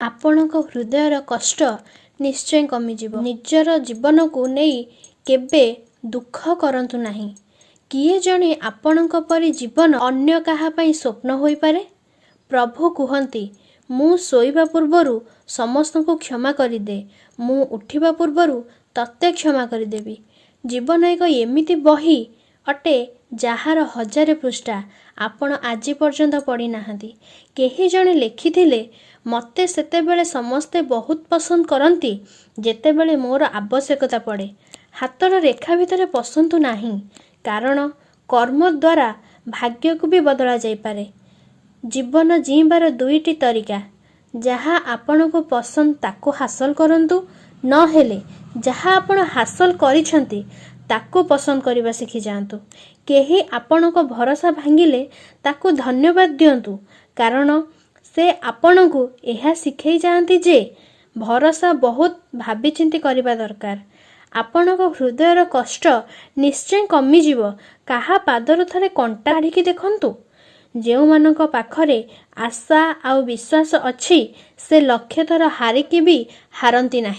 ଆପଣଙ୍କ ହୃଦୟର କଷ୍ଟ ନିଶ୍ଚୟ କମିଯିବ। ନିଜର ଜୀବନକୁ ନେଇ କେବେ ଦୁଃଖ କରନ୍ତୁ ନାହିଁ। କିଏ ଜଣେ ଆପଣଙ୍କ ପରି ଜୀବନ ଅନ୍ୟ କାହା ପାଇଁ ସ୍ୱପ୍ନ ହୋଇପାରେ? ପ୍ରଭୁ କୁହନ୍ତି, ମୁଁ ଶୋଇବା ପୂର୍ବରୁ ସମସ୍ତଙ୍କୁ କ୍ଷମା କରିଦେ, ମୁଁ ଉଠିବା ପୂର୍ବରୁ ତତେ କ୍ଷମା କରିଦେବି। ଜୀବନ ଏକ ଏମିତି ବହି ଅଟେ ଯାହାର 1000 ପୃଷ୍ଠା ଆପଣ ଆଜି ପର୍ଯ୍ୟନ୍ତ ପଢ଼ି ନାହାନ୍ତି। କେହି ଜଣେ ଲେଖିଥିଲେ, ମୋତେ ସେତେବେଳେ ସମସ୍ତେ ବହୁତ ପସନ୍ଦ କରନ୍ତି ଯେତେବେଳେ ମୋର ଆବଶ୍ୟକତା ପଡ଼େ। ହାତର ରେଖା ଭିତରେ ପଶନ୍ତୁ ନାହିଁ, କାରଣ କର୍ମ ଦ୍ୱାରା ଭାଗ୍ୟକୁ ବି ବଦଳା ଯାଇପାରେ। ଜୀବନ ଜୀଇଁବାର 2ଟି ତରିକା। ଯାହା ଆପଣଙ୍କୁ ପସନ୍ଦ ତାକୁ ହାସଲ କରନ୍ତୁ, ନହେଲେ ଯାହା ଆପଣ ହାସଲ କରିଛନ୍ତି ତାକୁ ପସନ୍ଦ କରିବା ଶିଖିଯାଆନ୍ତୁ। କେହି ଆପଣଙ୍କ ଭରସା ଭାଙ୍ଗିଲେ ତାକୁ ଧନ୍ୟବାଦ ଦିଅନ୍ତୁ, କାରଣ ସେ ଆପଣଙ୍କୁ ଏହା ଶିଖେଇ ଯାଆନ୍ତି ଯେ ଭରସା ବହୁତ ଭାବିଚିନ୍ତି କରିବା ଦରକାର। ଆପଣଙ୍କ ହୃଦୟର କଷ୍ଟ ନିଶ୍ଚୟ କମିଯିବ। କାହା ପାଦରୁ ଥରେ କଣ୍ଟା କାଢ଼ିକି ଦେଖନ୍ତୁ। ଯେଉଁମାନଙ୍କ ପାଖରେ ଆଶା ଆଉ ବିଶ୍ୱାସ ଅଛି ସେ ଲକ୍ଷ ଥର ହାରିକି ବି ହାରନ୍ତି ନାହିଁ।